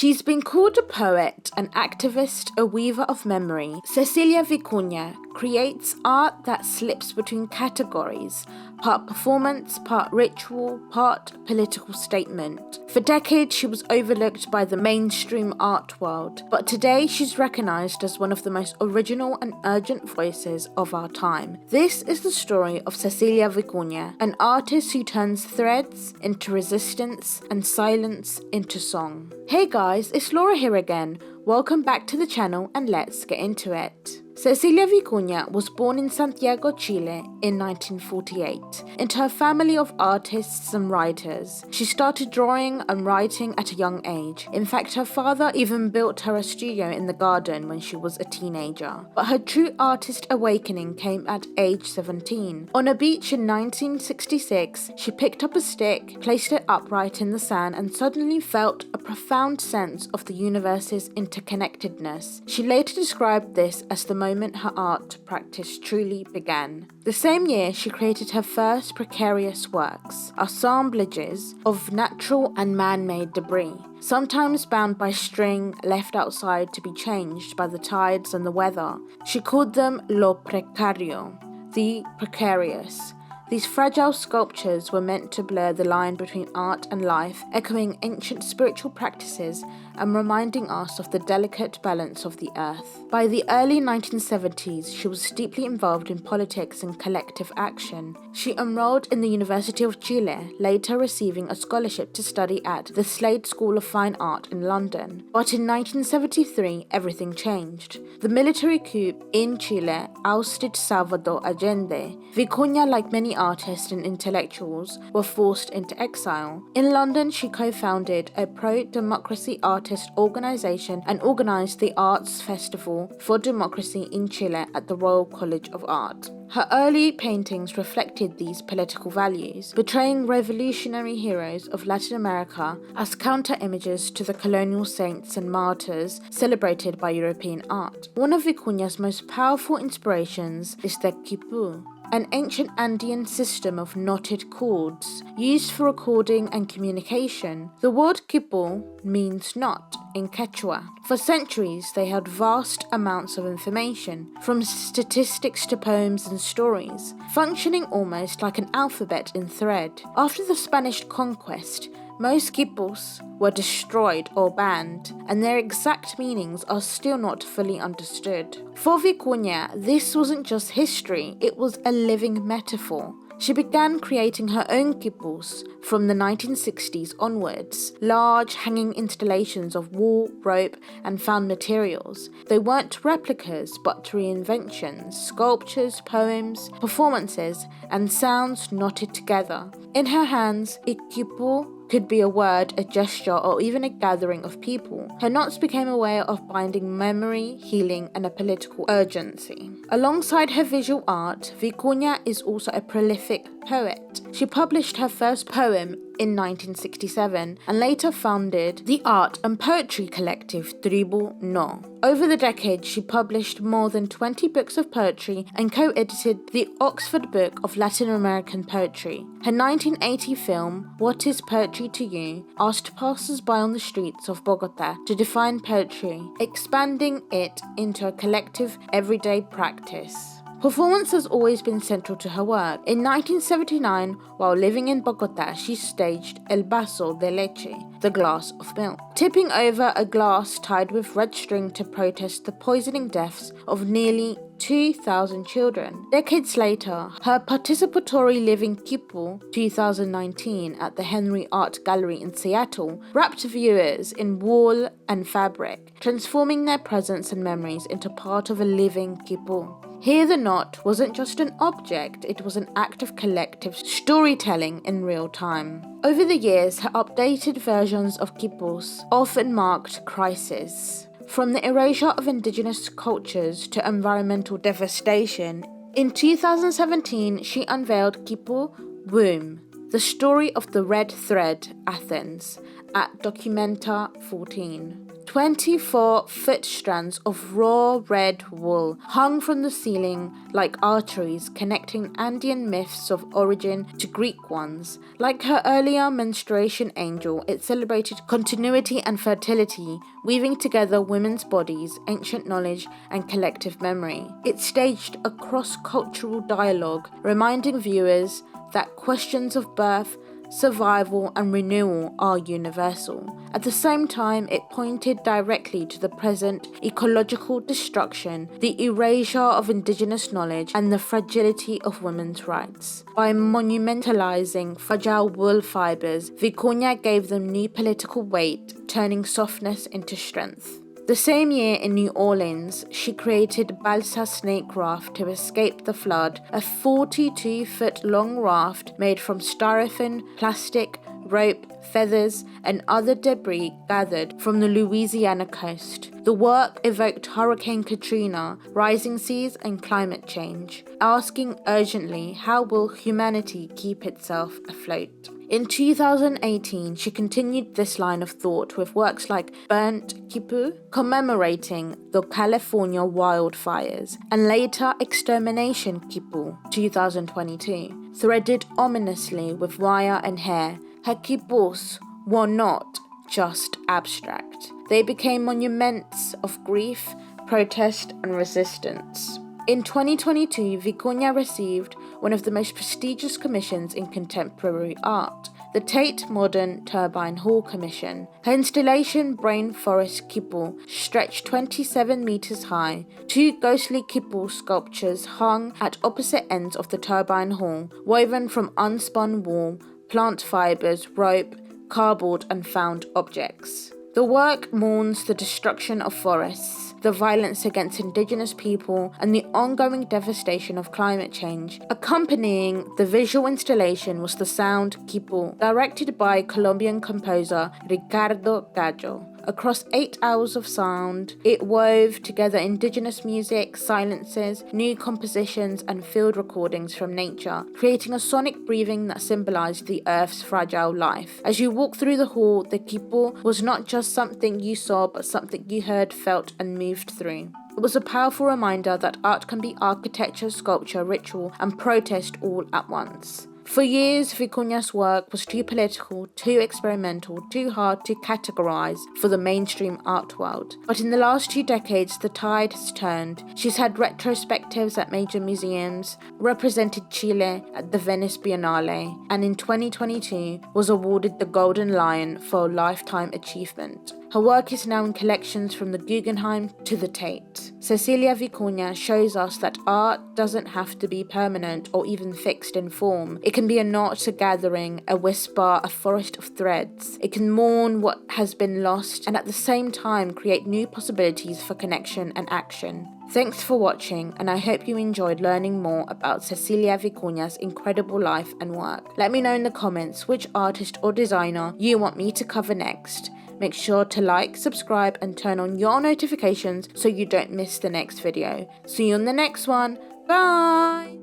She's been called a poet, an activist, a weaver of memory. Cecilia Vicuña creates art that slips between categories, part performance, part ritual, part political statement. For decades, she was overlooked by the mainstream art world, but today she's recognized as one of the most original and urgent voices of our time. This is the story of Cecilia Vicuña, an artist who turns threads into resistance and silence into song. Hey guys, it's Laura here again. Welcome back to the channel and let's get into it. Cecilia Vicuña was born in Santiago, Chile in 1948, into a family of artists and writers. She started drawing and writing at a young age. In fact, her father even built her a studio in the garden when she was a teenager. But her true artist awakening came at age 17. On a beach in 1966, she picked up a stick, placed it upright in the sand, and suddenly felt a profound sense of the universe's interconnectedness. She later described this as the moment her art practice truly began. The same year, she created her first precarious works, assemblages of natural and man-made debris, sometimes bound by string left outside to be changed by the tides and the weather. She called them lo precario, the precarious. These fragile sculptures were meant to blur the line between art and life, echoing ancient spiritual practices and reminding us of the delicate balance of the earth. By the early 1970s, she was deeply involved in politics and collective action. She enrolled in the University of Chile, later receiving a scholarship to study at the Slade School of Fine Art in London. But in 1973, everything changed. The military coup in Chile ousted Salvador Allende. Vicuña, like many artists and intellectuals, were forced into exile. In London, she co-founded a pro-democracy artist organization and organized the Arts Festival for Democracy in Chile at the Royal College of Art. Her early paintings reflected these political values, portraying revolutionary heroes of Latin America as counter-images to the colonial saints and martyrs celebrated by European art. One of Vicuña's most powerful inspirations is the quipus, an ancient Andean system of knotted cords used for recording and communication. The word quipus means knot in Quechua. For centuries, they held vast amounts of information, from statistics to poems and stories, functioning almost like an alphabet in thread. After the Spanish conquest, most quipus were destroyed or banned, and their exact meanings are still not fully understood. For Vicuña, this wasn't just history, it was a living metaphor. She began creating her own quipus from the 1960s onwards, large hanging installations of wool, rope, and found materials. They weren't replicas, but reinventions, sculptures, poems, performances, and sounds knotted together. In her hands, a quipus could be a word, a gesture, or even a gathering of people. Her knots became a way of binding memory, healing, and a political urgency. Alongside her visual art, Vicuña is also a prolific poet. She published her first poem in 1967 and later founded the art and poetry collective Tribu No. Over the decades, she published more than 20 books of poetry and co-edited the Oxford Book of Latin American Poetry. Her 1980 film, What is Poetry to You?, asked passers-by on the streets of Bogota to define poetry, expanding it into a collective, everyday practice. Performance has always been central to her work. In 1979, while living in Bogota, she staged El Vaso de Leche, the glass of milk, tipping over a glass tied with red string to protest the poisoning deaths of nearly 2,000 children. Decades later, her participatory living quipus, 2019, at the Henry Art Gallery in Seattle, wrapped viewers in wool and fabric, transforming their presence and memories into part of a living quipus. Here the knot wasn't just an object, it was an act of collective storytelling in real time. Over the years, her updated versions of quipus often marked crisis. From the erasure of indigenous cultures to environmental devastation, in 2017 she unveiled Quipus Womb, the story of the Red Thread, Athens, at Documenta 14. 24-foot strands of raw red wool hung from the ceiling like arteries connecting Andean myths of origin to Greek ones. Like her earlier menstruation angel, it celebrated continuity and fertility, weaving together women's bodies, ancient knowledge, and collective memory. It staged a cross-cultural dialogue, reminding viewers that questions of birth, survival, and renewal are universal. At the same time, it pointed directly to the present ecological destruction, the erasure of indigenous knowledge, and the fragility of women's rights. By monumentalizing fragile wool fibers, Vicuña gave them new political weight, turning softness into strength. The same year in New Orleans, she created Balsa Snake Raft to escape the flood, a 42-foot-long raft made from styrofoam, plastic, rope, feathers, and other debris gathered from the Louisiana coast. The work evoked Hurricane Katrina, rising seas, and climate change, asking urgently, how will humanity keep itself afloat? In 2018, she continued this line of thought with works like Burnt Quipus, commemorating the California wildfires, and later Extermination Quipus, 2022, threaded ominously with wire and hair. Her quipus were not just abstract. They became monuments of grief, protest, and resistance. In 2022, Vicuña received one of the most prestigious commissions in contemporary art, the Tate Modern Turbine Hall Commission. Her installation, Brain Forest Quipus, stretched 27 meters high. Two ghostly quipus sculptures hung at opposite ends of the turbine hall, woven from unspun wool, plant fibers, rope, cardboard, and found objects. The work mourns the destruction of forests, the violence against indigenous people, and the ongoing devastation of climate change. Accompanying the visual installation was the sound quipus, directed by Colombian composer Ricardo Gallo. Across 8 hours of sound, it wove together indigenous music, silences, new compositions, and field recordings from nature, creating a sonic breathing that symbolized the Earth's fragile life. As you walk through the hall, the quipus was not just something you saw, but something you heard, felt, and moved through. It was a powerful reminder that art can be architecture, sculpture, ritual, and protest all at once. For years, Vicuña's work was too political, too experimental, too hard to categorize for the mainstream art world. But in the last 2 decades, the tide has turned. She's had retrospectives at major museums, represented Chile at the Venice Biennale, and in 2022 was awarded the Golden Lion for Lifetime Achievement. Her work is now in collections from the Guggenheim to the Tate. Cecilia Vicuña shows us that art doesn't have to be permanent or even fixed in form. It can be a knot, a gathering, a whisper, a forest of threads. It can mourn what has been lost and at the same time create new possibilities for connection and action. Thanks for watching, and I hope you enjoyed learning more about Cecilia Vicuña's incredible life and work. Let me know in the comments which artist or designer you want me to cover next. Make sure to like, subscribe, and turn on your notifications so you don't miss the next video. See you on the next one. Bye!